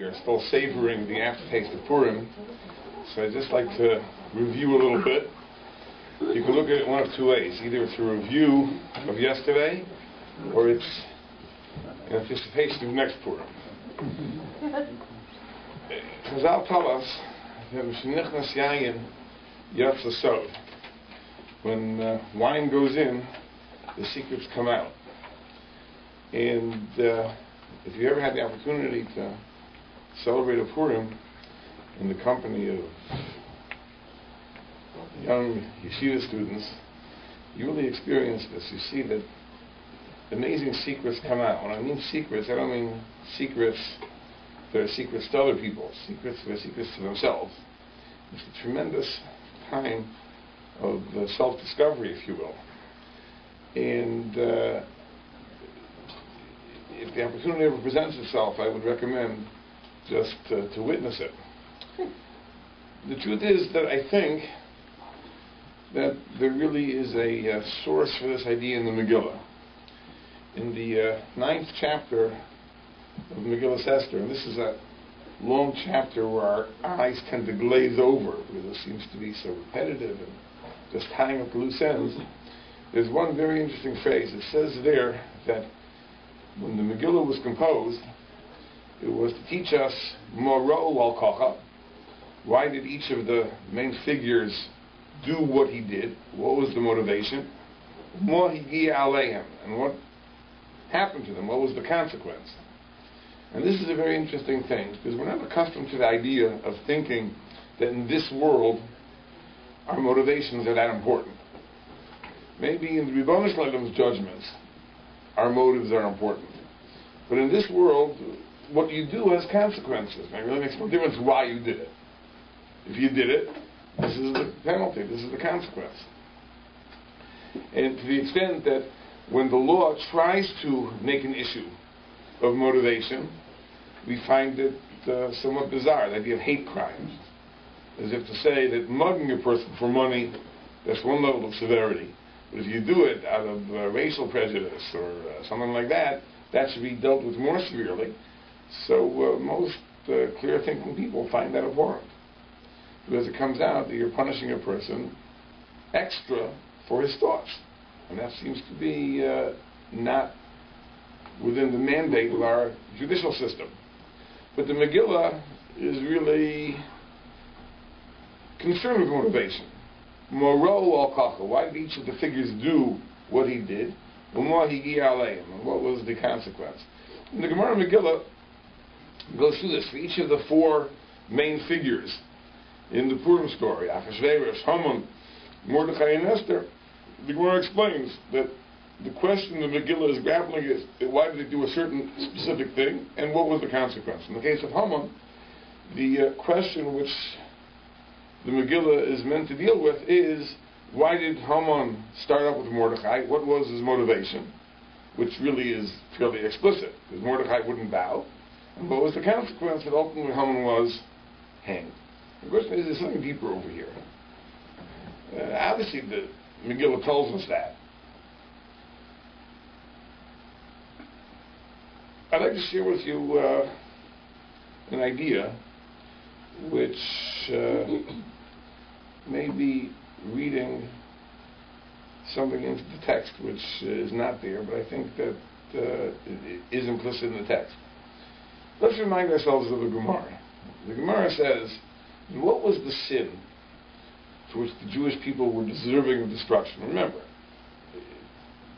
are still savoring the aftertaste of Purim, so I'd just like to review a little bit. You can look at it one of two ways. Either it's a review of yesterday, or it's an anticipation of next Purim. Chazal tell us that Mishnichnas Yayin Yatsa Sod. When wine goes in, the secrets come out. And if you ever had the opportunity to celebrate a Purim in the company of young yeshiva students, you really experience this. You see that amazing secrets come out. When I mean secrets, I don't mean secrets that are secrets to other people. Secrets that are secrets to themselves. It's a tremendous time of self-discovery, if you will. And if the opportunity ever presents itself, I would recommend just to witness it. The truth is that I think that there really is a source for this idea in the Megillah. In the 9th chapter of Megillah Esther, and this is that long chapter where our eyes tend to glaze over because it seems to be so repetitive and just tying up loose ends, there's one very interesting phrase. It says there that when the Megillah was composed, it was to teach us Moro al Kocha. Why did each of the main figures do what he did? What was the motivation? Mo higia alehem, and what happened to them? What was the consequence? And this is a very interesting thing, because we're not accustomed to the idea of thinking that in this world our motivations are that important. Maybe in the Ribbono Shel Olam's judgments our motives are important. But in this world, what you do has consequences. And it really makes no difference why you did it. If you did it, this is the penalty, this is the consequence. And to the extent that when the law tries to make an issue of motivation, we find it somewhat bizarre, the idea of hate crimes. As if to say that mugging a person for money, that's one level of severity. But if you do it out of racial prejudice or something like that, that should be dealt with more severely. So most clear-thinking people find that abhorrent. Because it comes out that you're punishing a person extra for his thoughts. And that seems to be not within the mandate of our judicial system. But the Megillah is really concerned with motivation. Moro al Kocha. Why did each of the figures do what he did? And what was the consequence? And the Gemara Megillah goes through this. For each of the four main figures in the Purim story, Achashverosh, Haman, Mordechai, and Esther, the Gemara explains that the question the Megillah is grappling is why did they do a certain specific thing and what was the consequence? In the case of Haman, the question which the Megillah is meant to deal with is why did Haman start up with Mordechai? What was his motivation? Which really is fairly explicit, because Mordechai wouldn't bow. And what was the consequence that ultimately Haman was hanged? The question is, there's something deeper over here. Obviously, the Megillah tells us that. I'd like to share with you an idea which may be reading something into the text which is not there, but I think that it is implicit in the text. Let's remind ourselves of the Gemara. The Gemara says, what was the sin for which the Jewish people were deserving of destruction? Remember,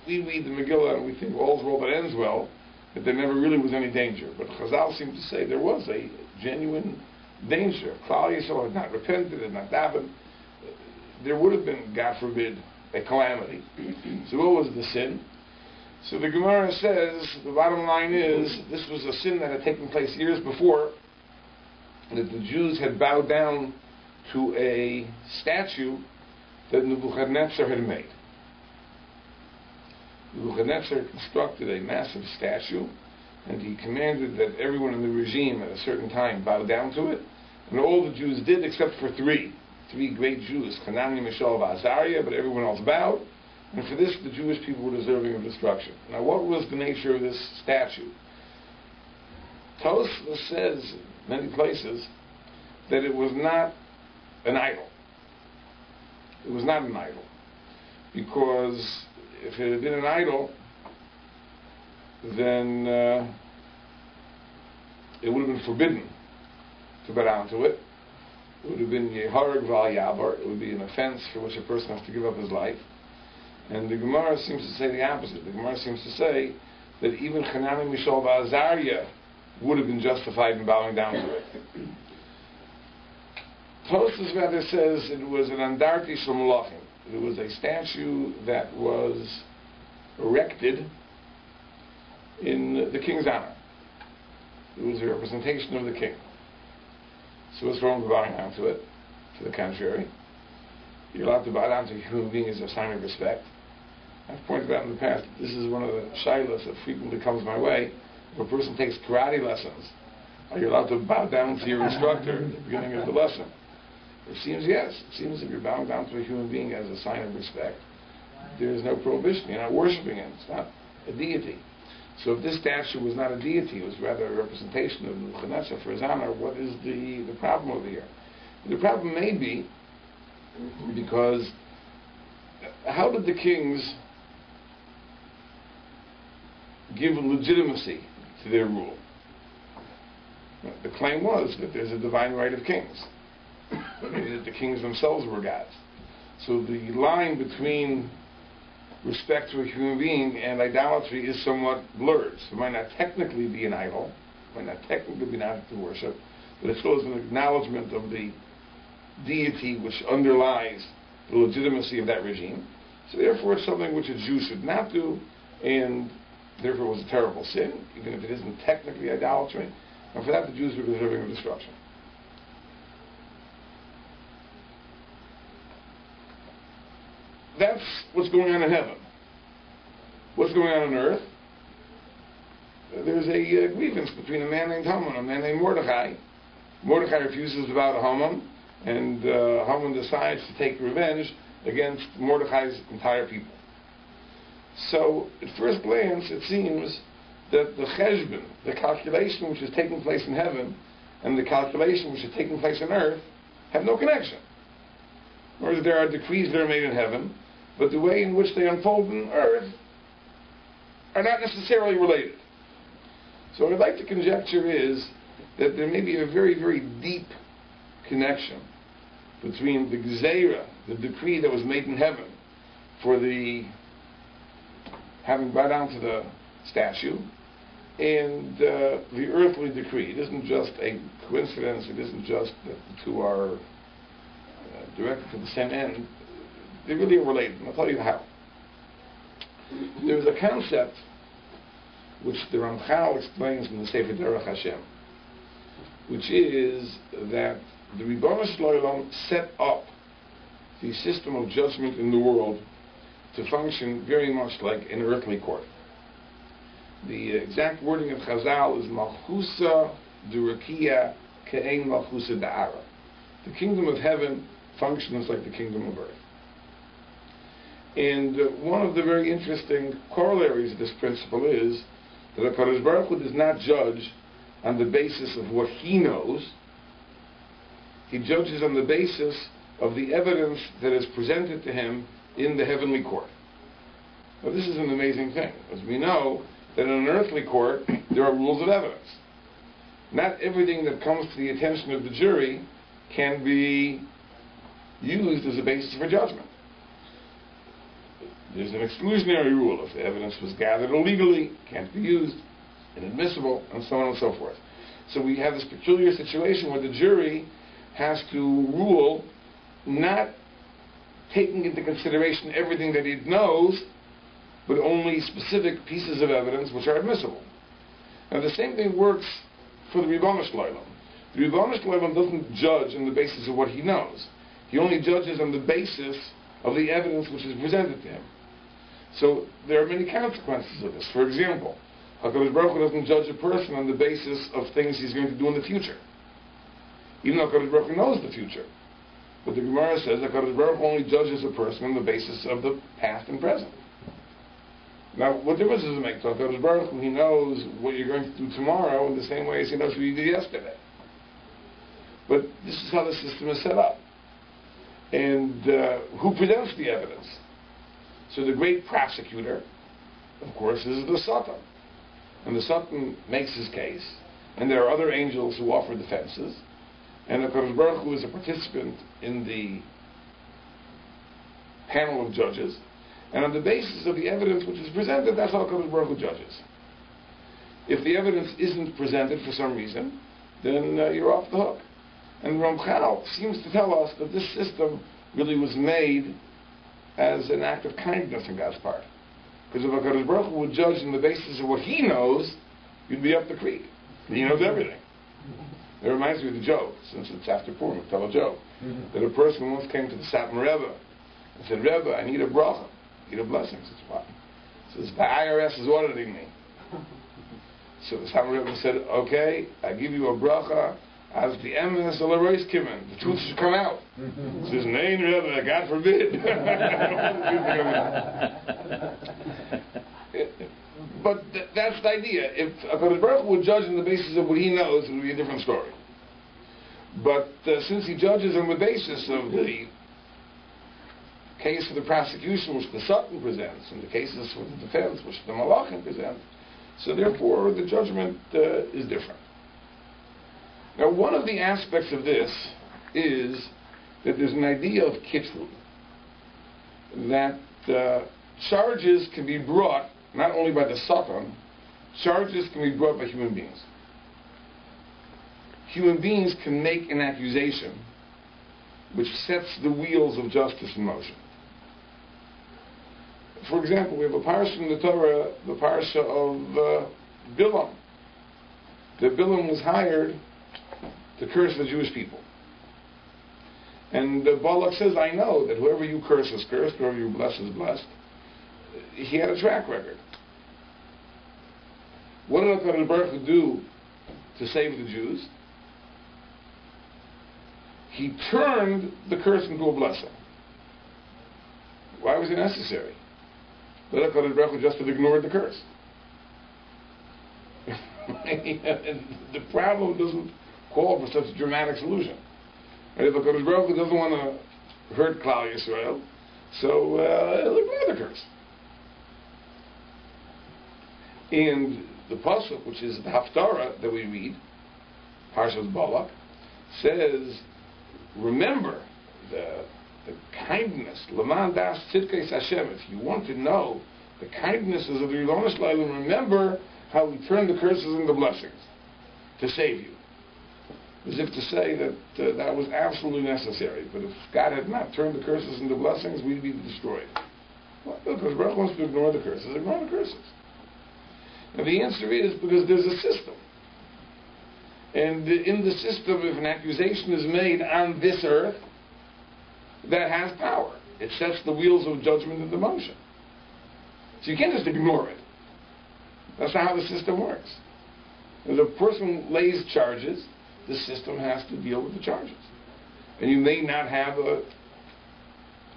we read the Megillah and we think all's well that ends well, that there never really was any danger. But Chazal seemed to say there was a genuine danger. Klal Yisrael had not repented, had not davened. There would have been, God forbid, a calamity. So what was the sin? So the Gemara says, the bottom line is, this was a sin that had taken place years before, that the Jews had bowed down to a statue that Nebuchadnezzar had made. Nebuchadnezzar constructed a massive statue, and he commanded that everyone in the regime at a certain time bow down to it, and all the Jews did except for three great Jews, Hananiah, Mishael, and Azariah, but everyone else bowed, and for this the Jewish people were deserving of destruction. Now what was the nature of this statue? Tosfos says in many places that it was not an idol. It was not an idol. Because if it had been an idol, then it would have been forbidden to bow down to it. It would have been Yehareg Val Yavar. It would be an offense for which a person has to give up his life. And the Gemara seems to say the opposite. The Gemara seems to say that even Hanani, Mishael, Azariah would have been justified in bowing down to it. Tosfos rather says it was an andarti shel malachim. It was a statue that was erected in the king's honor. It was a representation of the king. So what's wrong with bowing down to it? To the contrary, you're allowed to bow down to a human being as a sign of respect. I've pointed out in the past that this is one of the shilas that frequently comes my way. If a person takes karate lessons, are you allowed to bow down to your instructor at the beginning of the lesson? It seems yes. It seems if you're bowing down to a human being as a sign of respect, there is no prohibition. You're not worshiping him. It's not a deity. So if this statue was not a deity, it was rather a representation of Nebuchadnezzar for his honor, what is the problem over here? The problem may be because how did the kings give legitimacy to their rule? The claim was that there's a divine right of kings. Maybe that the kings themselves were gods. So the line between respect to a human being and idolatry is somewhat blurred. So it might not technically be an idol, might not technically be an object of worship, but it still is an acknowledgement of the deity which underlies the legitimacy of that regime. So therefore it's something which a Jew should not do, and therefore it was a terrible sin, even if it isn't technically idolatry. And for that the Jews were deserving of destruction. That's what's going on in heaven. What's going on earth? There's a grievance between a man named Haman and a man named Mordechai. Mordechai refuses to bow to Haman, and Haman decides to take revenge against Mordechai's entire people. So, at first glance, it seems that the cheshbon, the calculation which is taking place in heaven, and the calculation which is taking place on earth, have no connection. In other words, there are decrees that are made in heaven, but the way in which they unfold on earth are not necessarily related. So what I'd like to conjecture is that there may be a very, very deep connection between the gzeira, the decree that was made in heaven for the having bowed down to the statue, and the earthly decree. It isn't just a coincidence, it isn't just that the two are directed to the same end. They really are related, and I'll tell you how. There's a concept which the Ramchal explains in the Sefer Derech Hashem, which is that the Ribono Shel Olam set up the system of judgment in the world to function very much like an earthly court. The exact wording of Chazal is Malchusa Durakia Ke'ein Malchusa Da'ara. The kingdom of heaven functions like the kingdom of earth. And one of the very interesting corollaries of this principle is that HaKadosh Baruch Hu does not judge on the basis of what he knows. He judges on the basis of the evidence that is presented to him in the heavenly court. Now this is an amazing thing, as we know that in an earthly court there are rules of evidence. Not everything that comes to the attention of the jury can be used as a basis for judgment. There's an exclusionary rule. If the evidence was gathered illegally, can't be used, inadmissible, and so on and so forth. So we have this peculiar situation where the jury has to rule not taking into consideration everything that it knows, but only specific pieces of evidence which are admissible. Now the same thing works for the Ribono Shel Olam. The Ribono Shel Olam doesn't judge on the basis of what he knows. He only judges on the basis of the evidence which is presented to him. So there are many consequences of this. For example, HaKadosh Baruch Hu doesn't judge a person on the basis of things he's going to do in the future. Even though HaKadosh Baruch Hu knows the future. But the Gemara says that HaKadosh Baruch Hu only judges a person on the basis of the past and present. Now, what difference does it make? So HaKadosh Baruch Hu, He knows what you're going to do tomorrow in the same way as He knows what you did yesterday. But this is how the system is set up. And who presents the evidence? So the great prosecutor, of course, is the Satan. And the Satan makes his case, and there are other angels who offer defenses, and HaKadosh Baruch Hu is a participant in the panel of judges, and on the basis of the evidence which is presented, that's how HaKadosh Baruch Hu judges. If the evidence isn't presented for some reason, then you're off the hook. And Ramchal seems to tell us that this system really was made as an act of kindness on God's part. Because if HaKadosh Baruch Hu would judge on the basis of what He knows, you'd be up the creek. He knows everything. It reminds me of the joke, since it's after Purim, tell a joke, that a person once came to the Satmar Rebbe and said, Rebbe, I need a bracha, I need a blessing. He says, what? He says, the IRS is auditing me. So the Satmar Rebbe said, okay, I give you a bracha, as the eminence of the race kimen, the truth should come out. He says, Nein, Rebbe, God forbid. But that's the idea. If HaKadosh Baruch Hu would judge on the basis of what He knows, it would be a different story. But since He judges on the basis of the case of the prosecution which the Satan presents, and the cases for the defense which the Malachim present, so therefore the judgment is different. Now, one of the aspects of this is that there's an idea of kitrut, that charges can be brought not only by the Satan, charges can be brought by human beings. Human beings can make an accusation which sets the wheels of justice in motion. For example, we have a parsha in the Torah, the parsha of Bilam. That Bilam was hired to curse the Jewish people. And Balak says, I know that whoever you curse is cursed, whoever you bless is blessed. He had a track record. What did HaKadosh Baruch Hu do to save the Jews? He turned the curse into a blessing. Why was it necessary? Let HaKadosh Baruch Hu just have ignored the curse. The problem doesn't call for such a dramatic solution. And if HaKadosh Baruch Hu doesn't want to hurt Klal Yisrael, so he'll ignore the curse. And the pasuk, which is the Haftarah that we read, Parshat Balak, says, remember the kindness, Laman das Tzidkei Hashem. If you want to know the kindnesses of the Rilon Shleilim, remember how He turned the curses into blessings to save you. As if to say that that was absolutely necessary. But if God had not turned the curses into blessings, we'd be destroyed. Well, because Baruch wants to ignore the curses, ignore the curses. And the answer is because there's a system. And in the system, if an accusation is made on this earth, that has power. It sets the wheels of judgment into motion. So you can't just ignore it. That's not how the system works. If a person lays charges, the system has to deal with the charges. And you may not have an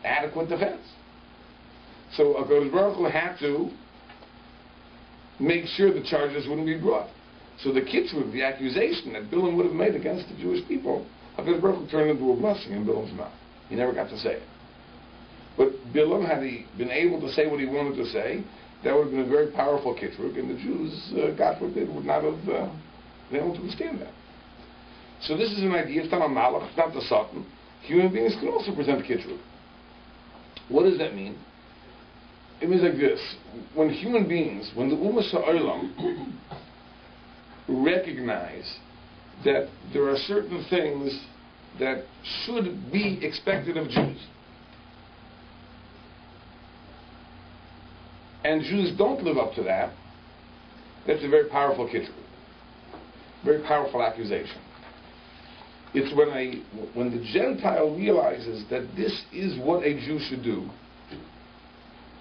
adequate defense. So HaKadosh Baruch Hu had to make sure the charges wouldn't be brought. So the kitzur, the accusation that Bilam would have made against the Jewish people, HaKadosh Baruch Hu turned into a blessing in Bilam's mouth. He never got to say it. But Bilam, had he been able to say what he wanted to say, that would have been a very powerful kitzur, and the Jews, God forbid, would not have been able to withstand that. So this is an idea, it's not a malach, it's not the Satan. Human beings can also present kitzur. What does that mean? It means like this. When human beings, when the Ummah Ha'olam recognize that there are certain things that should be expected of Jews, and Jews don't live up to that, that's a very powerful kitzur, very powerful accusation. It's when the Gentile realizes that this is what a Jew should do,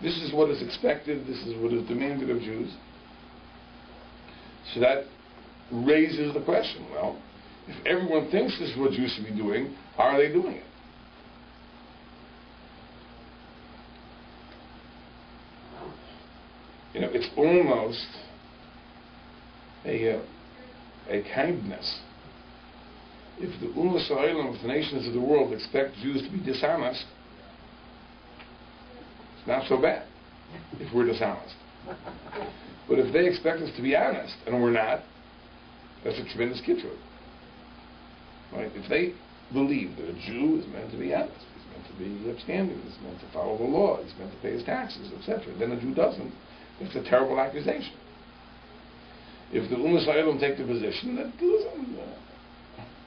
this is what is expected, this is what is demanded of Jews. So that raises the question, well, if everyone thinks this is what Jews should be doing, are they doing it? It's almost a kindness. If the Ummah Sa'olam, if the nations of the world expect Jews to be dishonest, it's not so bad if we're dishonest. But if they expect us to be honest, and we're not, that's a tremendous kitrut. Right? If they believe that a Jew is meant to be honest, he's meant to be upstanding, he's meant to follow the law, he's meant to pay his taxes, etc., then a Jew doesn't, it's a terrible accusation. If the Ummah Sa'olam take the position that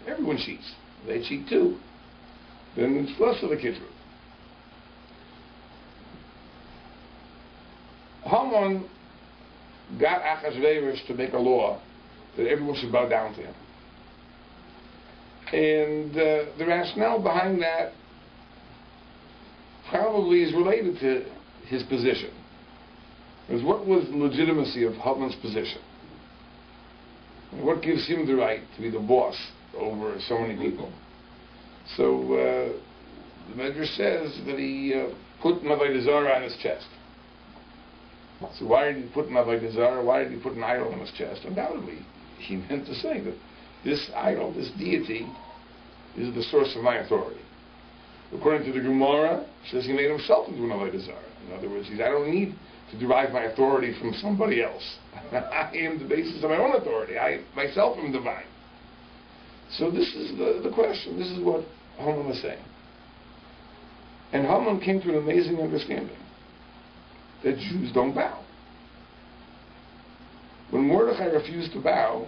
everyone cheats, they cheat too, then it's less of a kitrut. Haman got Achashverosh to make a law that everyone should bow down to him. And the rationale behind that probably is related to his position. Because what was the legitimacy of Haman's position? What gives him the right to be the boss over so many people? So the Medrash says that he put Mavai Zara on his chest. So why did he put Mavai Zara? Why did he put an idol on his chest? Undoubtedly, he meant to say that this idol, this deity, is the source of my authority. According to the Gemara, it says he made himself into an Mavai Zara. In other words, I don't need to derive my authority from somebody else. I am the basis of my own authority. I myself am divine. So this is the question. This is what Haman was saying. And Haman came to an amazing understanding that Jews don't bow. When Mordechai refused to bow,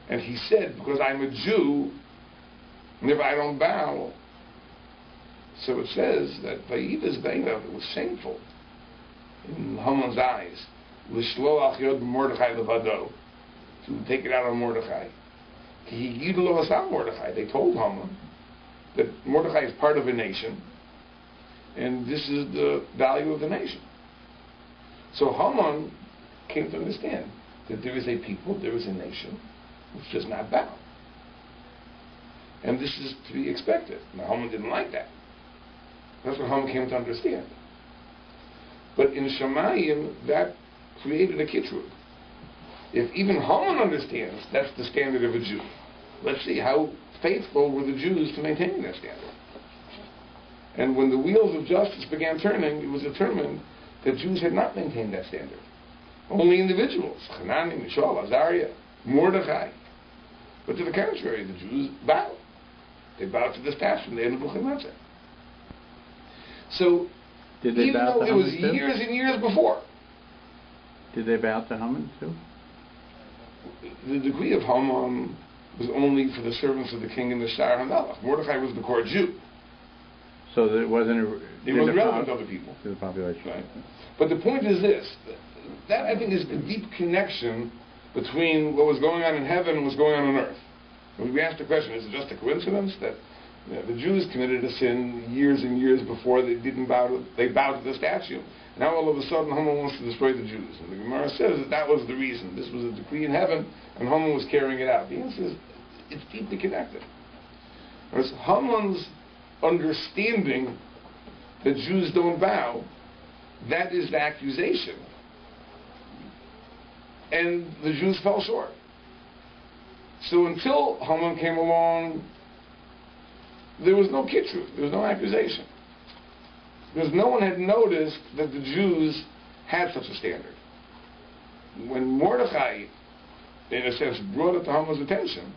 and he said, because I'm a Jew, and if I don't bow, so it says that Vayidas Beinav, it was shameful in Haman's eyes, L'shloach yod Mordechai levado, to take it out on Mordechai. He yidlo asam Mordechai. They told Haman that Mordechai is part of a nation, and this is the value of the nation. So Haman came to understand that there is a people, there is a nation, which does not bow. And this is to be expected. Now Haman didn't like that. That's what Haman came to understand. But in Shemayim, that created a kitrut. If even Haman understands that's the standard of a Jew, let's see how faithful were the Jews to maintaining that standard. And when the wheels of justice began turning, it was determined that Jews had not maintained that standard. Only individuals, Hanani, Mishael, Azariah, Mordechai. But to the contrary, the Jews bowed. They bowed to the statue in the Nebuchadnezzar. So, even though it was years and years before. Did they bow to Haman too? The decree of Haman was only for the servants of the king and the Shar HaMelech. Mordechai was the core Jew. So it wasn't relevant to other people. To the population. Right. But the point is this. That, I think, is the deep connection between what was going on in heaven and what was going on earth. When we ask the question, is it just a coincidence that the Jews committed a sin years and years before they bowed to the statue? Now all of a sudden Haman wants to destroy the Jews. And the Gemara says that was the reason. This was a decree in heaven, and Haman was carrying it out. The answer is, it's deeply connected. Whereas Haman's understanding that Jews don't bow, that is the accusation. And the Jews fell short. So until Haman came along, there was no kitrut, there was no accusation. Because no one had noticed that the Jews had such a standard. When Mordechai, in a sense, brought it to Haman's attention,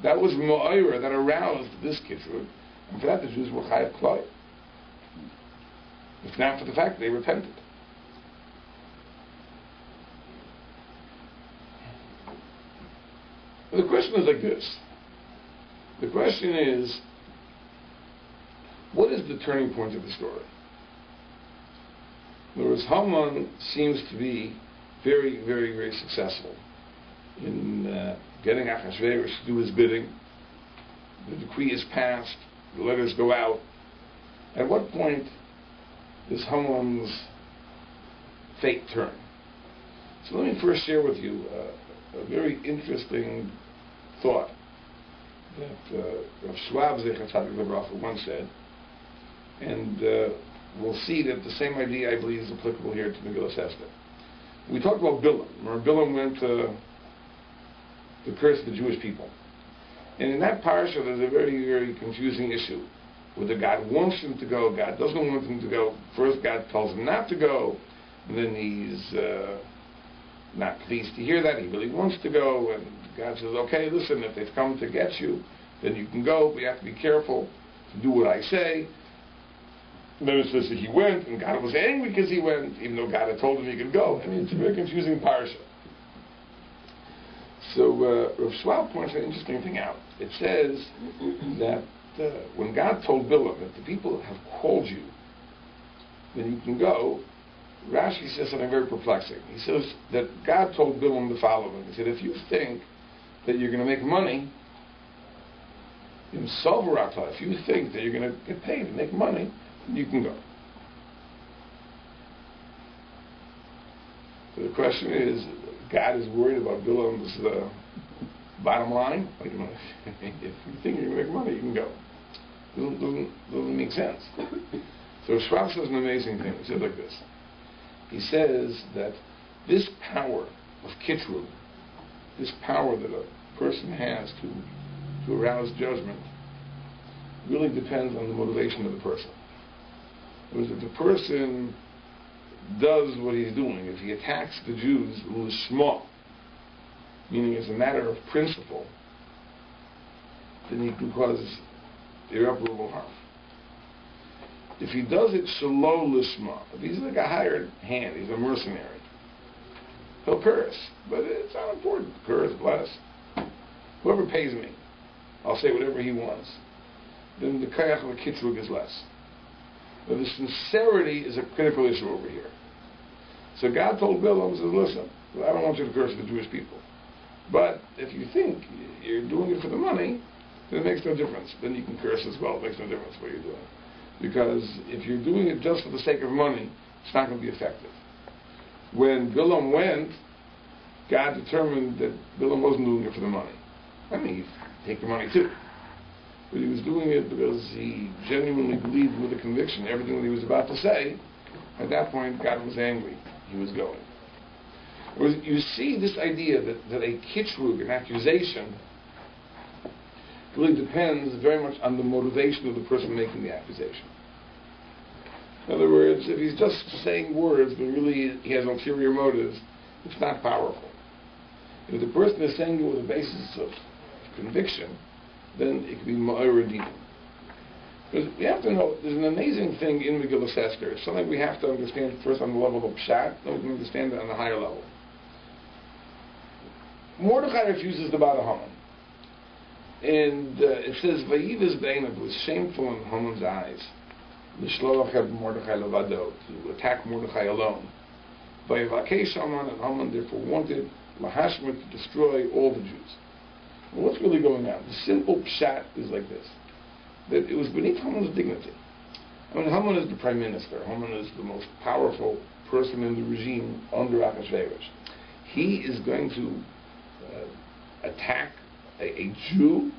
that was Ma'ira that aroused this kitrut, and for that the Jews were chayav klai. If not for the fact that they repented. The question is like this. The question is, what is the turning point of the story? In other words, Haman seems to be very, very, very successful in getting Achashverosh to do his bidding. The decree is passed, the letters go out. At what point does Haman's fate turn? So let me first share with you a very interesting thought that Rav Schwab Zecher Tzadik Lebracha once said, and we'll see that the same idea, I believe, is applicable here to Megillah Esther. We talked about Bilam. Remember, Bilam went to curse the Jewish people. And in that parsha, there's a very, very confusing issue. Whether God wants him to go, God doesn't want him to go. First, God tells him not to go, and then he's not pleased to hear that. He really wants to go, and God says, okay, listen, if they've come to get you, then you can go, but you have to be careful to do what I say. And then it says that he went, and God was angry because he went, even though God had told him he could go. I mean, it's a very confusing parsha. So Rav Schwab points an interesting thing out. It says that when God told Bilam that the people have called you, then you can go, Rashi says something very perplexing. He says that God told Bilam the following. He said, if you think that you're going to make money in Sovarata, if you think that you're going to get paid and make money, then you can go. So the question is, God is worried about Bilam's bottom line? Wait a minute. If you think you're going to make money, you can go. Doesn't make sense. So Schwab says an amazing thing. He says like this. He says that this power of kitrug, this power that a person has to arouse judgment, really depends on the motivation of the person. Because if the person does what he's doing, if he attacks the Jews l'shma, meaning it's a matter of principle, then he can cause irreparable harm. If he does it shelo l'shma, if he's like a hired hand, he's a mercenary, he'll curse, but it's not important. Curse, bless. Whoever pays me, I'll say whatever he wants. Then the kayach of the kitrug is less. But the sincerity is a critical issue over here. So God told Bilam, says, listen, I don't want you to curse the Jewish people. But if you think you're doing it for the money, then it makes no difference. Then you can curse as well. It makes no difference what you're doing. Because if you're doing it just for the sake of money, it's not going to be effective. When Bilam went, God determined that Bilam wasn't doing it for the money. I mean, he'd take the money too. But he was doing it because he genuinely believed with a conviction everything that he was about to say. At that point, God was angry. He was going. You see this idea that a kitrug, an accusation, really depends very much on the motivation of the person making the accusation. In other words, if he's just saying words, but really he has ulterior motives, it's not powerful. If the person is saying it with a basis of conviction, then it can be ma'or dinim. Because we have to know, there's an amazing thing in Megillah Esther. It's something we have to understand first on the level of pshat, then we can understand it on a higher level. Mordechai refuses to bow to Haman. And it says, Vayidas Beinav, it was shameful in Haman's eyes, L'shloach eb Mordechai levado, to attack Mordechai alone. Vayivakesh Haman, and Haman therefore wanted Lahashmer to destroy all the Jews. Well, what's really going on? The simple pshat is like this, that it was beneath Haman's dignity. I mean, Haman is the prime minister. Haman is the most powerful person in the regime under Achashverosh. He is going to attack a Jew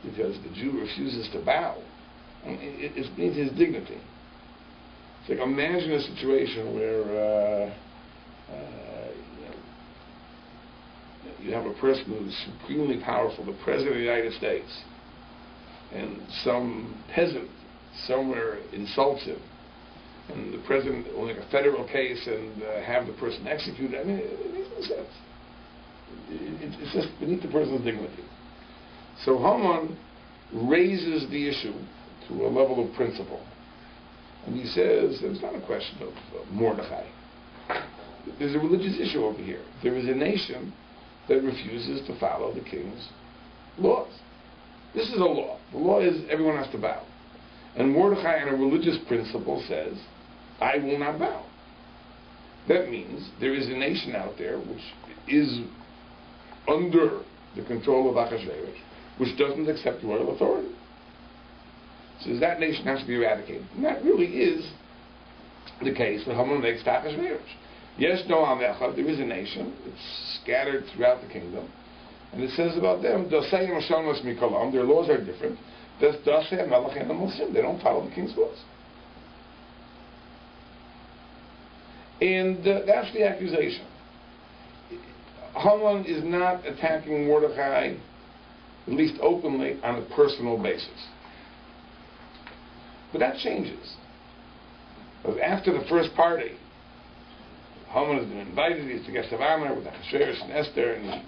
because the Jew refuses to bow. I mean, it's beneath his dignity. It's like, imagine a situation where you have a person who's supremely powerful, the President of the United States, and some peasant somewhere insults him, and the President will make a federal case and have the person executed. I mean, it makes no sense. It's just beneath the person's dignity. So Haman raises the issue to a level of principle. And he says, it's not a question of Mordechai. There's a religious issue over here. There is a nation that refuses to follow the king's laws. This is a law. The law is everyone has to bow. And Mordechai, on a religious principle, says, I will not bow. That means there is a nation out there which is under the control of Achashverosh, which doesn't accept royal authority. So that nation has to be eradicated. And that really is the case that Haman makes to Achashverosh. Yes, no, Amecha, there is a nation. It's scattered throughout the kingdom. And it says about them, their laws are different. They don't follow the king's laws. And that's the accusation. Haman is not attacking Mordechai, at least openly, on a personal basis. But that changes. After the first party, Haman has been invited, he's the guest of honor with Achashverosh and Esther, and he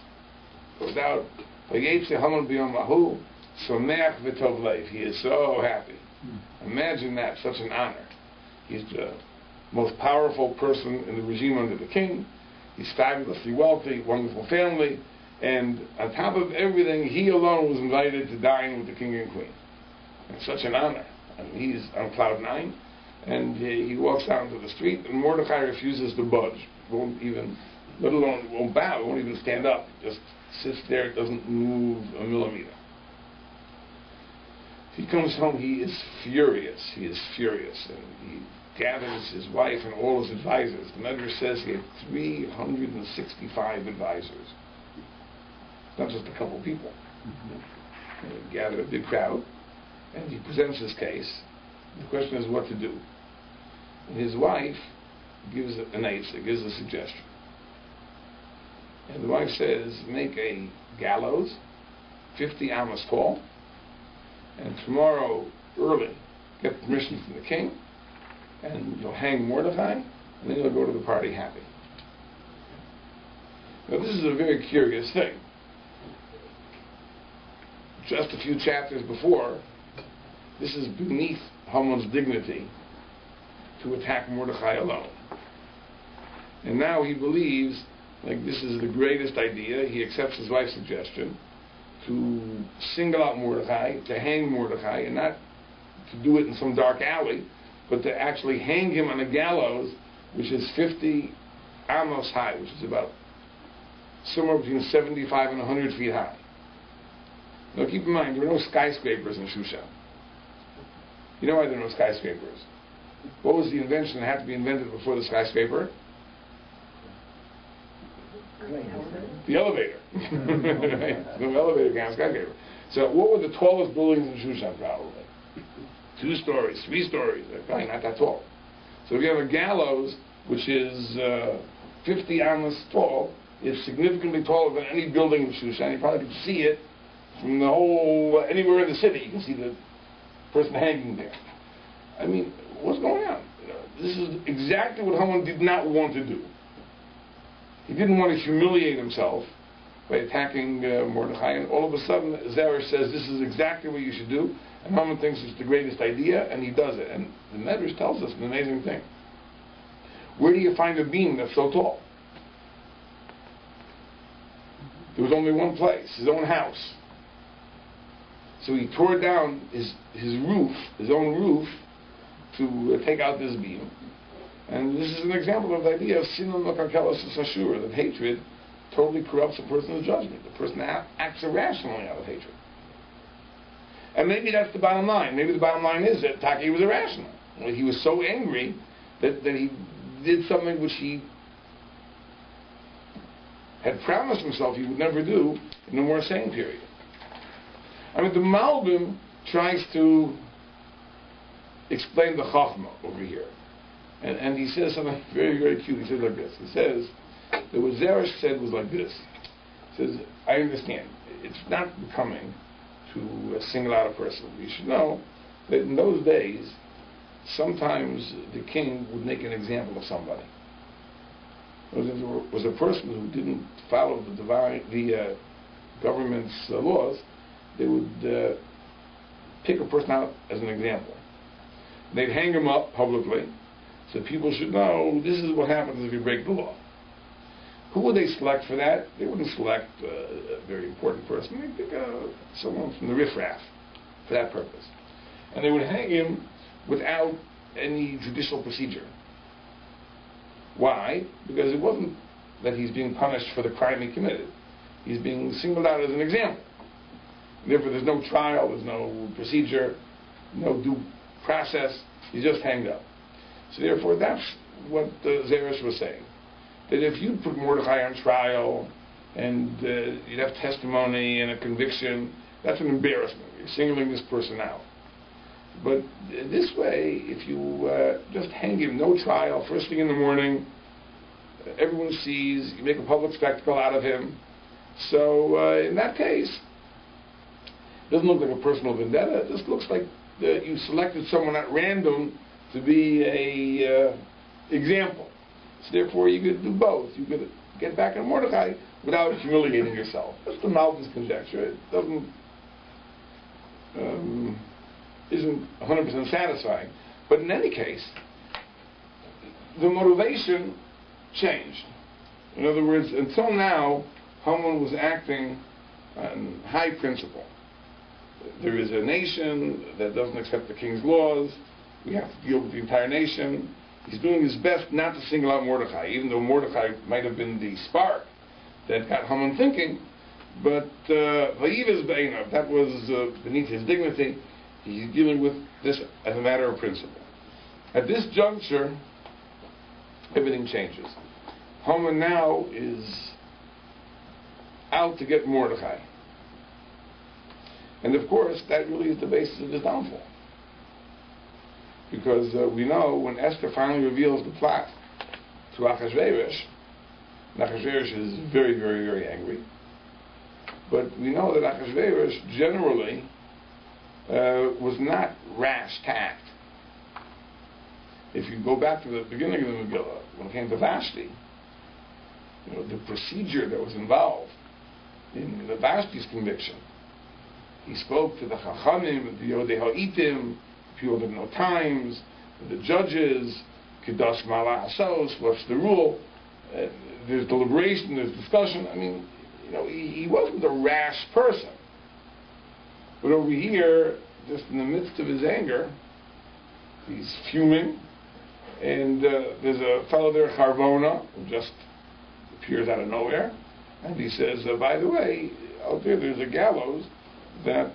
goes out. Haman b'yom hahu, someach v'tov leiv. He is so happy. Imagine that, such an honor. He's the most powerful person in the regime under the king. He's fabulously wealthy, wonderful family, and on top of everything, he alone was invited to dine with the king and queen. And such an honor. I mean, he's on cloud nine, and he walks out into the street, and Mordechai refuses to budge. Won't even, let alone won't bow, won't even stand up. Just sits there, doesn't move a millimeter. He comes home, he is furious. He is furious, and he gathers his wife and all his advisors. The Medrash says he had 365 advisors. Not just a couple people. He gathered a big crowd, and he presents his case. The question is what to do. And his wife gives an answer, gives a suggestion. And the wife says, make a gallows, 50 amos tall, and tomorrow early, get permission from the king, and you'll hang Mordechai, and then you'll go to the party happy. Now this is a very curious thing. Just a few chapters before, this is beneath Haman's dignity to attack Mordechai alone. And now he believes, like, this is the greatest idea. He accepts his wife's suggestion to single out Mordechai, to hang Mordechai, and not to do it in some dark alley, but to actually hang him on a gallows, which is 50 amos high, which is about somewhere between 75 and 100 feet high. Now keep in mind, there were no skyscrapers in Shushan. You know why there were no skyscrapers? What was the invention that had to be invented before the skyscraper? The elevator. No elevator can't skyscraper. So what were the tallest buildings in Shushan probably? 2 stories, 3 stories. They're probably not that tall. So if you have a gallows, which is 50 amos tall, it's significantly taller than any building in Shushan. You probably can see it from the whole, anywhere in the city. You can see the person hanging there. I mean, what's going on? This is exactly what Haman did not want to do. He didn't want to humiliate himself by attacking Mordechai, and all of a sudden Zeresh says this is exactly what you should do, and Haman thinks it's the greatest idea, and he does it. And the Medrash tells us an amazing thing. Where do you find a beam that's so tall? There was only one place, his own house. So he tore down his roof, his own roof, to take out this beam. And this is an example of the idea of sinun makakelas sashur, that hatred totally corrupts a person's judgment. The person acts irrationally out of hatred. And maybe that's the bottom line. Maybe the bottom line is that Taki was irrational. He was so angry that he did something which he had promised himself he would never do in a more sane period. I mean, the Malbim tries to explain the Chachma over here. And he says something very, very cute. He says like this. He says that what Zeresh said was like this. He says, I understand. It's not becoming to single out a person. You should know that in those days, sometimes the king would make an example of somebody. If there was a person who didn't follow the government's laws, they would pick a person out as an example. They'd hang him up publicly, so people should know this is what happens if you break the law. Who would they select for that? They wouldn't select a very important person. They'd pick someone from the riffraff for that purpose. And they would hang him without any judicial procedure. Why? Because it wasn't that he's being punished for the crime he committed. He's being singled out as an example. Therefore, there's no trial, there's no procedure, no due process. He's just hanged up. So therefore, that's what Zeresh was saying. That if you put Mordechai on trial and you'd have testimony and a conviction, that's an embarrassment. You're singling this person out. But this way, if you just hang him, no trial, first thing in the morning, everyone sees, you make a public spectacle out of him. So in that case, it doesn't look like a personal vendetta. It just looks like you selected someone at random to be a example. So therefore, you could do both. You could get back on Mordechai without humiliating yourself. That's the Malbim's conjecture. It doesn't isn't 100% satisfying. But in any case, the motivation changed. In other words, until now, Haman was acting on high principle. There is a nation that doesn't accept the king's laws. We have to deal with the entire nation. He's doing his best not to single out Mordechai, even though Mordechai might have been the spark that got Haman thinking. But Vayiva's Be'inav, that was beneath his dignity. He's dealing with this as a matter of principle. At this juncture, everything changes. Haman now is out to get Mordechai. And of course, that really is the basis of his downfall. Because we know when Esther finally reveals the plot to Achashverosh, and Achashverosh is very, very, very angry. But we know that Achashverosh generally was not rash to act. If you go back to the beginning of the Megillah, when it came to Vashti, the procedure that was involved in the Vashti's conviction. He spoke to the Chachamim, the Yodei Ha'itim, people that know times, the judges, Kedosh Mala Hasos, what's the rule? There's deliberation, there's discussion. I mean, he wasn't a rash person. But over here, just in the midst of his anger, he's fuming, and there's a fellow there, Charvona, who just appears out of nowhere, and he says, by the way, out there's a gallows that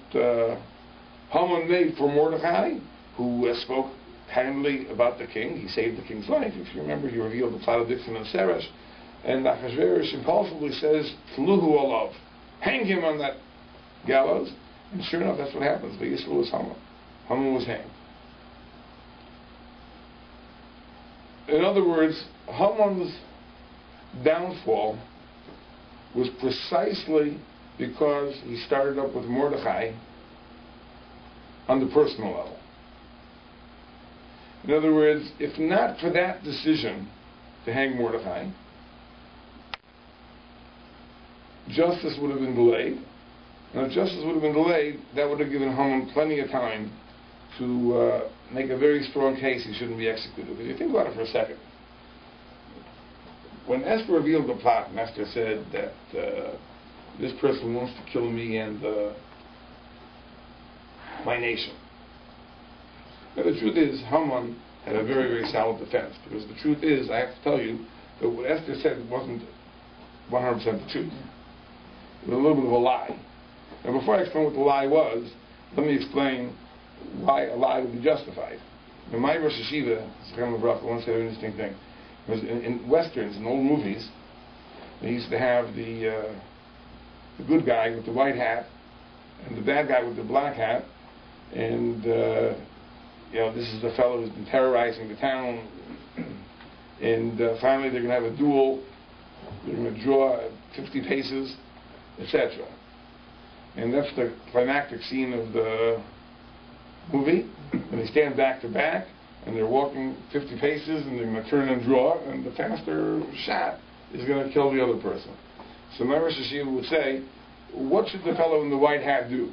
Mon May for Mordechai, who spoke kindly about the king. He saved the king's life. If you remember, he revealed the plot of Dixon and Seresh. And Achashverosh impulsively says, Tluhu olav, hang him on that gallows. And sure enough, that's what happens. V'yislu was Haman. Haman was hanged. In other words, Haman's downfall was precisely because he started up with Mordechai on the personal level. In other words, if not for that decision to hang Mordechai, justice would have been delayed. And if justice would have been delayed, that would have given Haman plenty of time to make a very strong case he shouldn't be executed. If you think about it for a second, when Esther revealed the plot, and Esther said that this person wants to kill me and my nation. Now the truth is, Haman had a very, very solid defense, because the truth is, I have to tell you, that what Esther said wasn't 100% the truth. It was a little bit of a lie. Now before I explain what the lie was, let me explain why a lie would be justified. In my Rosh Hashiva, once said an interesting thing. Because in westerns, in old movies, they used to have the good guy with the white hat and the bad guy with the black hat, and this is the fellow who's been terrorizing the town, and finally they're going to have a duel, they're going to draw 50 paces, etc. And that's the climactic scene of the movie, and they stand back to back, and they're walking 50 paces, and they're going to turn and draw, and the faster shot is going to kill the other person. So my Rosh Hashiva would say, what should the fellow in the white hat do?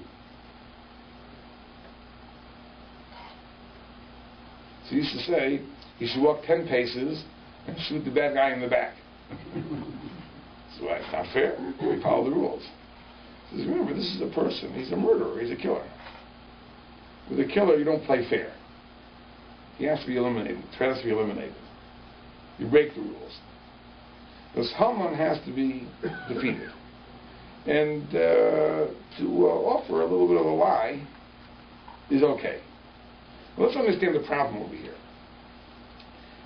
So he used to say, he should walk 10 paces and shoot the bad guy in the back. So that's not fair. We follow the rules. He says, remember, this is a person. He's a murderer. He's a killer. With a killer, you don't play fair. He has to be eliminated. The threat has to be eliminated. You break the rules. Because Haman has to be defeated. And to offer a little bit of a lie is okay. Well, let's understand the problem over here.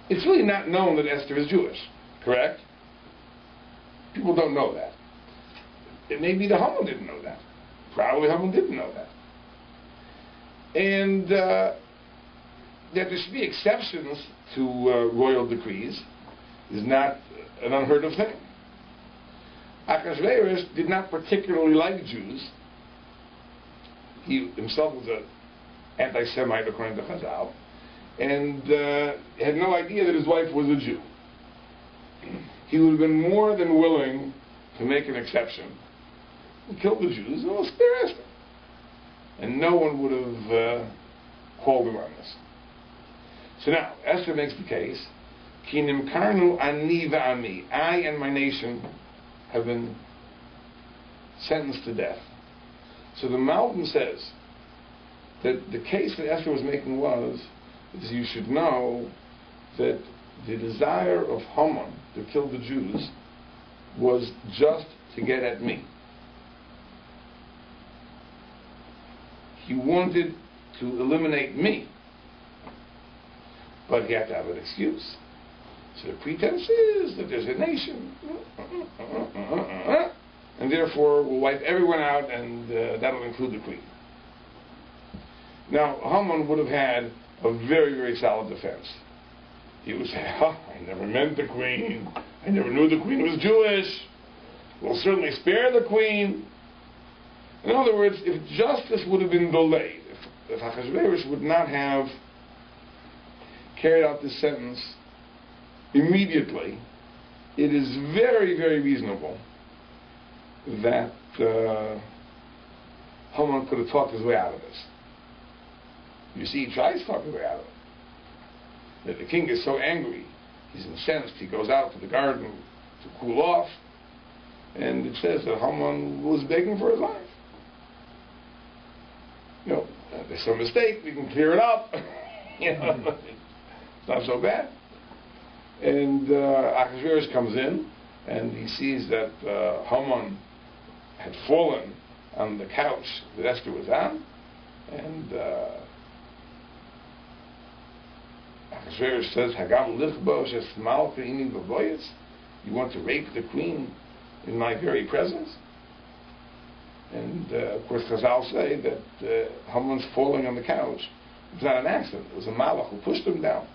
It's really not known that Esther is Jewish, correct? People don't know that. It may be that Haman didn't know that. Probably Haman didn't know that. And that there should be exceptions to royal decrees. is not an unheard of thing. Achashverosh did not particularly like Jews. He himself was an anti-Semite according to Chazal, and had no idea that his wife was a Jew. He would have been more than willing to make an exception and kill the Jews, and we'll spare Esther. And no one would have called him on this. So now, Esther makes the case, Ki nimkarnu ani va'ami, I and my nation have been sentenced to death. So the Malbim says that the case that Esther was making is you should know that the desire of Haman to kill the Jews was just to get at me. He wanted to eliminate me, but he had to have an excuse. So the pretense is that there's a nation, and therefore we'll wipe everyone out, and that'll include the queen. Now, Haman would have had a very, very solid defense. He would say, I never meant the queen. I never knew the queen was Jewish. We'll certainly spare the queen. In other words, if justice would have been delayed, if Achashverosh would not have carried out this sentence immediately, it is very, very reasonable that Haman could have talked his way out of this. You see, he tries to talk his way out of it. That the king is so angry, he's incensed, he goes out to the garden to cool off, and it says that Haman was begging for his life. You know, there's some mistake, we can clear it up. You know, it's not so bad. And Achashverosh comes in, and he sees that Haman had fallen on the couch that Esther was on, and Achashverosh says, Hagam lichbo shesmal ke'ini b'boyetz? You want to rape the queen in my very presence? And of course Chazal say that Haman's falling on the couch. It was not an accident. It was a malach who pushed him down.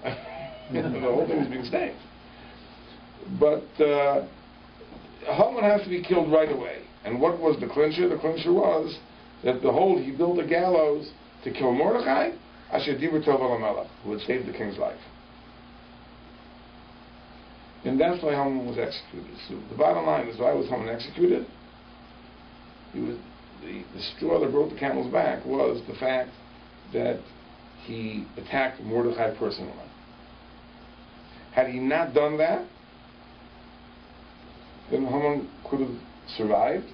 The whole thing was being staged. But Haman has to be killed right away. And what was the clincher? The clincher was that, behold, he built a gallows to kill Mordechai, Asher Divrei Tov al HaMelech, who had saved the king's life. And that's why Haman was executed. So the bottom line is, why was Haman executed? He was, the straw that broke the camel's back was the fact that he attacked Mordechai personally. Had he not done that, then Haman could have survived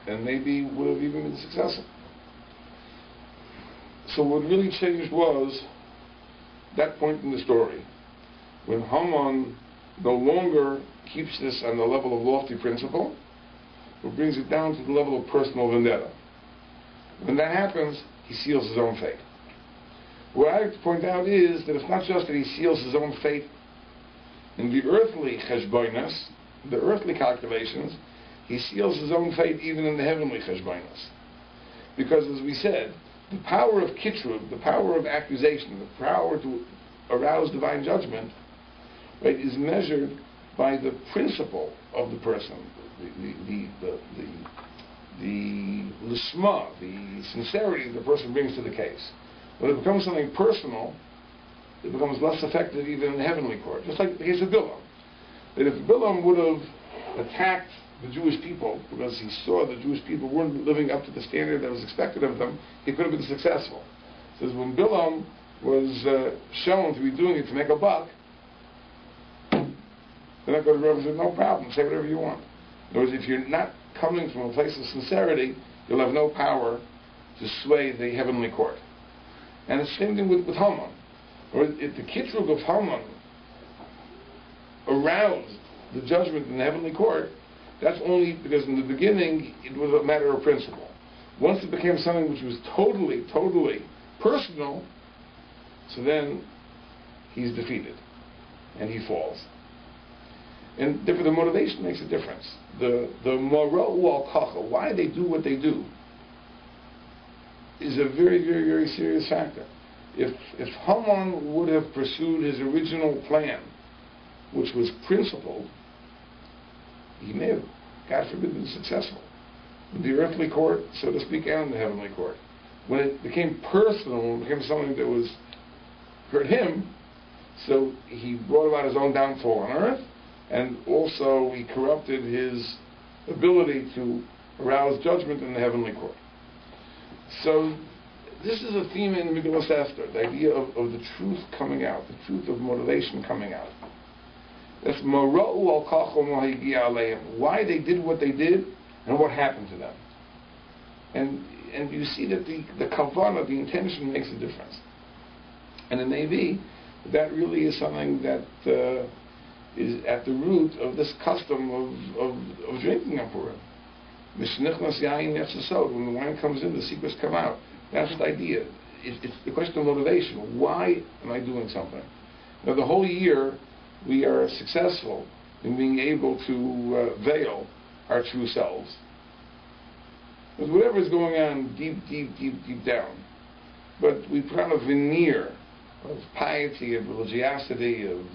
and maybe would have even been successful. So what really changed was that point in the story, when Haman no longer keeps this on the level of lofty principle, but brings it down to the level of personal vendetta. When that happens, he seals his own fate. What I have to point out is that it's not just that he seals his own fate in the earthly cheshbonos, the earthly calculations, he seals his own fate even in the heavenly cheshbonos. Because, as we said, the power of kitrug, the power of accusation, the power to arouse divine judgment, right, is measured by the principle of the person, the lishma, the sincerity the person brings to the case. When it becomes something personal, it becomes less effective even in the heavenly court. Just like the case of Bilam. That if Bilam would have attacked the Jewish people because he saw the Jewish people weren't living up to the standard that was expected of them, he could have been successful. It says when Bilam was shown to be doing it to make a buck, then I go to the Rabbi and said, no problem, say whatever you want. In other words, if you're not coming from a place of sincerity, you'll have no power to sway the heavenly court. And the same thing with Haman. Or if the kitrug of Haman aroused the judgment in the heavenly court, that's only because in the beginning it was a matter of principle. Once it became something which was totally, totally personal, so then he's defeated and he falls. And therefore the motivation makes a difference. The mora'u al kacha, why they do what they do, is a very, very, very serious factor. If Haman would have pursued his original plan which was principled, he may have, God forbid, been successful in the earthly court, so to speak, and in the heavenly court. When it became personal, when it became something that was hurt him, so he brought about his own downfall on earth, and also he corrupted his ability to arouse judgment in the heavenly court. So this is a theme in Megillah Esther, the idea of the truth coming out, the truth of motivation coming out. That's Mara'u al Kachol Mahigia Aleim. Why they did what they did and what happened to them. And you see that the kavanah, the intention, makes a difference. And it may be that really is something that is at the root of this custom of drinking on Purim. Mishnichnas yayin netzasod. When the wine comes in, the secrets come out. That's the idea. It's the question of motivation. Why am I doing something? Now, the whole year, we are successful in being able to veil our true selves. But whatever is going on deep down, but we put on a veneer of piety, of religiosity, of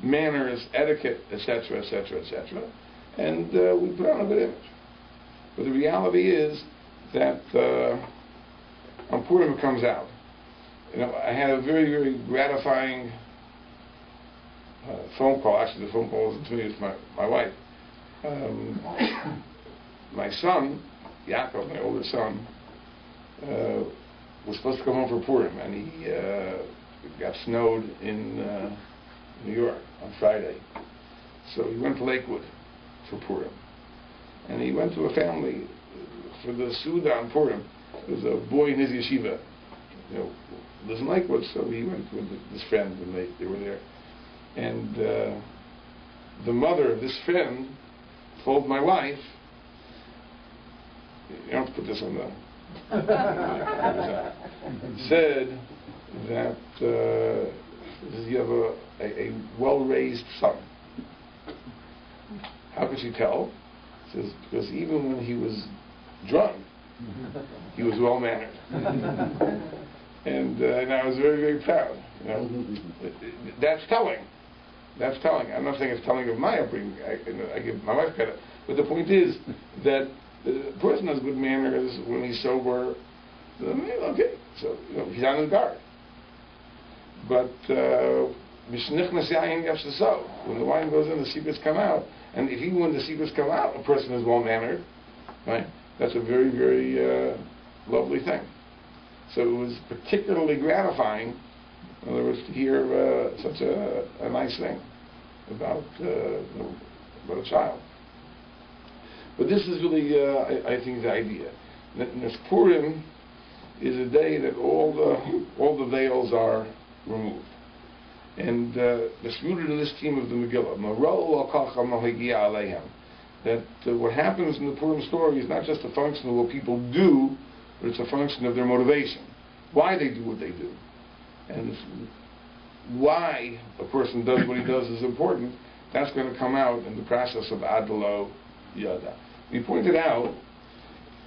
manners, etiquette, etc., and we put on a good image. But the reality is that on Purim it comes out. I had a very, very gratifying phone call. Actually, the phone call wasn't to me, it's my wife. My son, Yaakov, my older son, was supposed to come home for Purim, and he got snowed in New York on Friday. So he went to Lakewood for Purim. And he went to a family for the Suda on Purim. There was a boy in his yeshiva, lives in Lakewood, so he went with his friend, and they were there. And the mother of this friend told my wife, you don't have to put this on the said that you have a well-raised son. How could she tell? She says, because even when he was drunk, he was well-mannered. And I was very, very proud. That's telling. That's telling. I'm not saying it's telling of my upbringing. I give my wife credit. But the point is that the person has good manners when he's sober. Okay, so he's on his guard. But when the wine goes in, the secrets come out. And if even when the secrets come out, a person is well-mannered, right? That's a very, very lovely thing. So it was particularly gratifying, in other words, to hear such a nice thing about a child. But this is really, I think, the idea. That Purim is a day that all the veils are removed. And it's rooted in this theme of the Megillah. That what happens in the Purim story is not just a function of what people do, but it's a function of their motivation. Why they do what they do. And why a person does what he does is important. That's going to come out in the process of Adlo Yada. We pointed out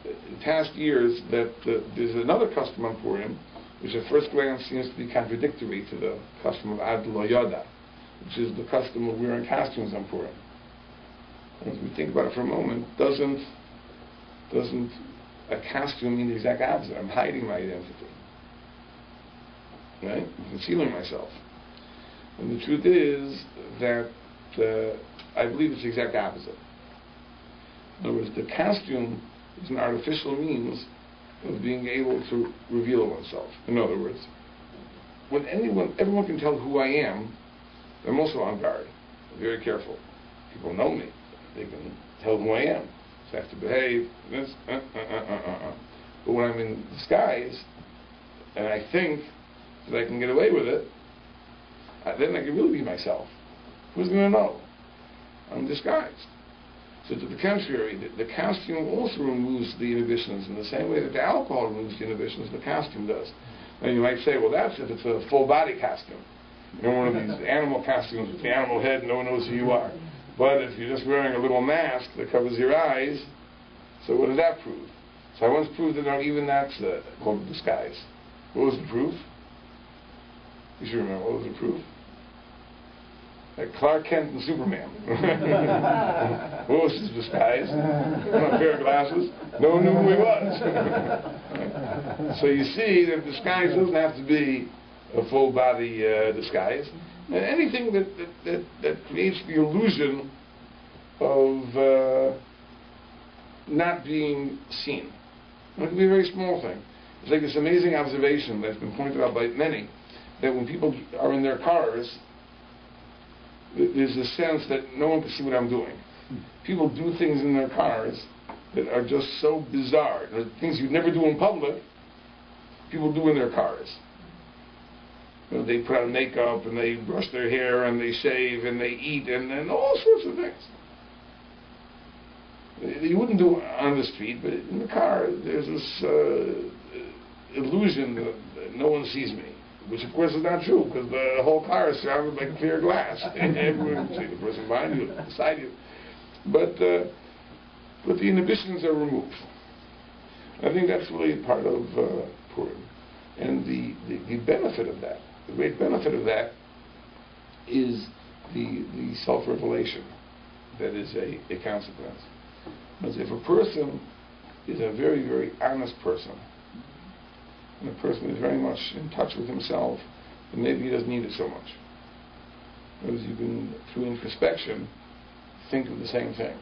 in past years that there's another custom on Purim which at first glance seems to be contradictory to the custom of Adlo Yada, which is the custom of wearing costumes on Purim. And if we think about it for a moment, doesn't a costume mean the exact opposite? I'm hiding my identity. Right? I'm concealing myself. And the truth is that I believe it's the exact opposite. In other words, the costume is an artificial means of being able to reveal oneself. In other words, when everyone can tell who I am, I'm also on guard. I'm very careful. People know me. They can tell who I am. So I have to behave. This, But when I'm in disguise, and I think that I can get away with it, then I can really be myself. Who's going to know? I'm disguised. So to the contrary, the costume also removes the inhibitions in the same way that the alcohol removes the inhibitions, the costume does. And you might say, well, that's if it's a full body costume. One of these animal costumes with the animal head, no one knows who you are. But if you're just wearing a little mask that covers your eyes, so what does that prove? So I once proved that even that's called disguise. What was the proof? You should remember, what was the proof? like Clark Kent and Superman. What was his disguise? A pair of glasses. No one knew who he was. So you see that disguise doesn't have to be a full body disguise. And anything that creates the illusion of not being seen. It can be a very small thing. It's like this amazing observation that's been pointed out by many, that when people are in their cars, there's a sense that no one can see what I'm doing. People do things in their cars that are just so bizarre. Things you'd never do in public, people do in their cars. You know, they put on makeup, and they brush their hair, and they shave, and they eat, and all sorts of things. You wouldn't do it on the street, but in the car, there's this illusion that no one sees me, which of course is not true, because the whole car is surrounded by clear glass, and everyone can see the person behind you, beside you. But the inhibitions are removed. I think that's really part of Purim. And the benefit of that, the great benefit of that, is the self-revelation that is a consequence. Because if a person is a very, very honest person, and a person is very much in touch with himself, then maybe he doesn't need it so much. Because you can, through introspection, think of the same thing.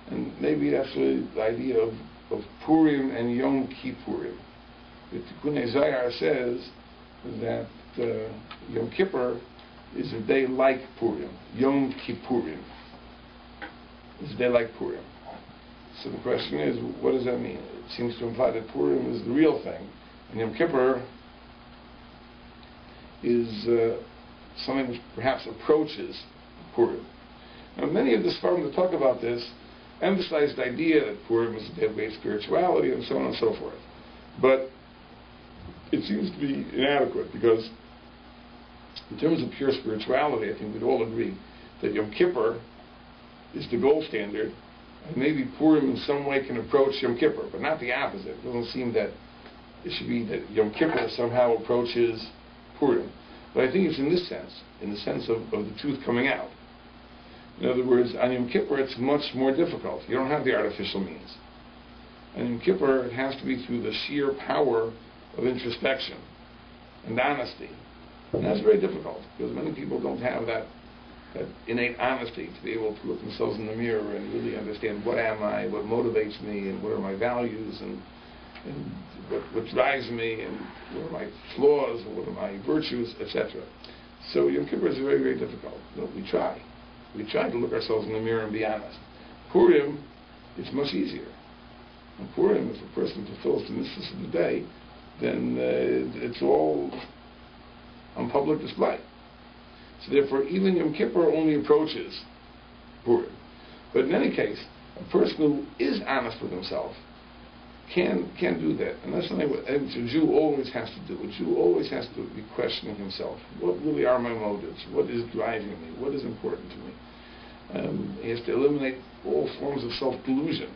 And maybe that's the idea of Purim and Yom Kippurim. The Tikkun Zohar says that Yom Kippur is a day like Purim. Yom Kippurim is a day like Purim. So the question is, what does that mean? It seems to imply that Purim is the real thing, and Yom Kippur is something which perhaps approaches Purim. Now, many of the Sfarim that talk about this emphasize the idea that Purim is a day of great spirituality and so on and so forth. But it seems to be inadequate, because in terms of pure spirituality, I think we'd all agree that Yom Kippur is the gold standard, and maybe Purim in some way can approach Yom Kippur, but not the opposite. It doesn't seem that it should be that Yom Kippur somehow approaches Purim. But I think it's in this sense, in the sense of the truth coming out. In other words, on Yom Kippur it's much more difficult. You don't have the artificial means. On Yom Kippur it has to be through the sheer power of introspection and honesty. And that's very difficult, because many people don't have that innate honesty to be able to look themselves in the mirror and really understand what am I, what motivates me, and what are my values, and what drives me, and what are my flaws, and what are my virtues, etc. So Yom Kippur is very, very difficult. But we try. We try to look ourselves in the mirror and be honest. Purim, it's much easier. In Purim, if a person fulfills the mitzvahs of the day, then it's all on public display. So therefore, even Yom Kippur only approaches Purim. But in any case, a person who is honest with himself can do that. And that's something a Jew always has to do. A Jew always has to be questioning himself. What really are my motives? What is driving me? What is important to me? He has to eliminate all forms of self-delusion.